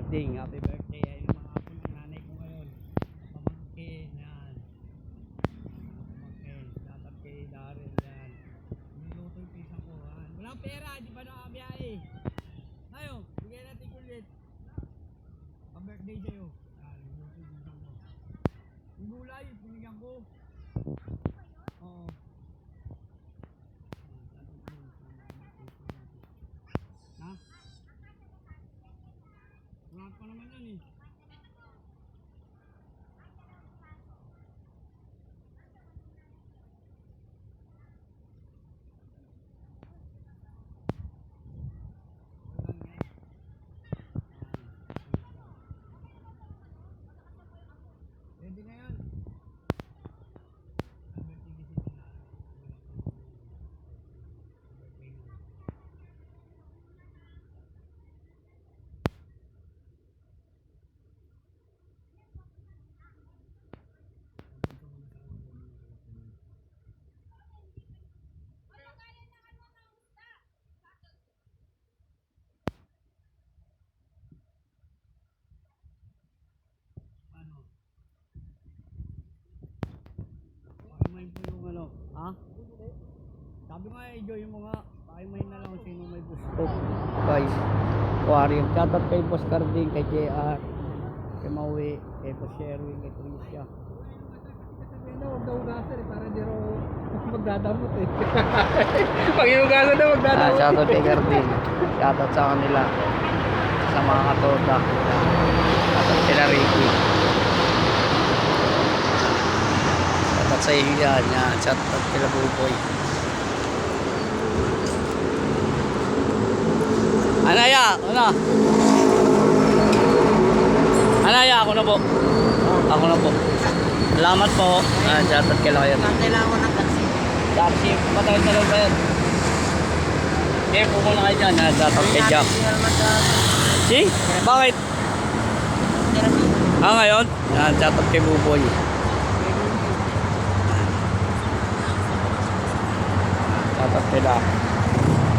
Carding, happy birthday. Ay yung mga apo ng nanay ko ngayon. Pamangkin, yan. Pamangkin, dapat kay Daryl, yan. Niluto yung pisa ko, yan. Walang pera, di pa nakabiyahe. Tayo, bigyan natin kulit. Pa-birthday sa'yo. Yan, niluto yung pisa ko. Yung gulay, pinigyan ko. Oo. Ha? Wala pa naman yan eh. Pwede na yan. Pakimain po yung ano, ha? Sabi nga, enjoy mo nga. Pakimain na lang sino may gusto. Guys, aquarium. Shoutout kay Boss Carding, kay JR, kay Maui, kay Boss Sherwin, kay Tricia. Sabihin na, huwag daw ugasan eh, para di raw magdadamot eh. Pag inugasan na, magdadamot. Shoutout kay Carding. Shoutout sa kanila. Sa mga katoda. Shoutout sila Ricky. Shoutout sa iyo yan. Shoutout kila Buboy. Anaya, ano? Anaya, ako na po. Ako na po. Salamat po. Shoutout kila kayo. Kailangan ko ng taxi. Taxi, patay na lang ba yan? Okay, pumunta kayo dyan. Shoutout kay Jack. Si? Bakit? Ngayon? Shoutout kay Buboy. Shoutout kila.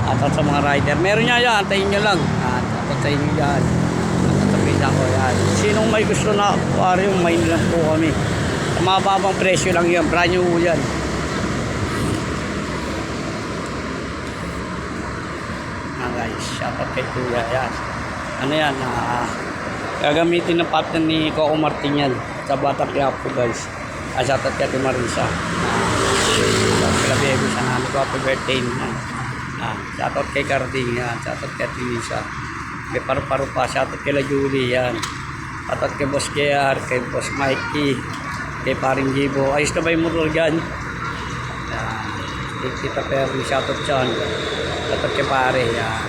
Shoutout sa mga rider. Meron niya yan, antayin nyo lang. Shoutout sa inyo yan. Shoutout sa pizza ko yan. Sinong may gusto na aquarium, may lang po kami. Sa mababang presyo lang yan. Brand new yan. Guys, shoutout kay Kuya. Yan. Ano yan? Gagamitin ng partner ni Coco Martin yan. Sa Batang Quiapo guys. Shoutout kay Ate Marisa. Kila Bebe sa namin ko. Happy birthday na. Shoutout kay Carding. Yan. Shoutout kay Tinisa. Kay Paru-Paru pa. Shoutout kay La Julie. Yan. Shoutout kay Boss KR. Kay Boss Mikey. Kay Paring Gibo. Ayos na ba yung motor dyan? Yan. Kay Tita Perry. Shoutout dyan. Shoutout kay Pare. Yan.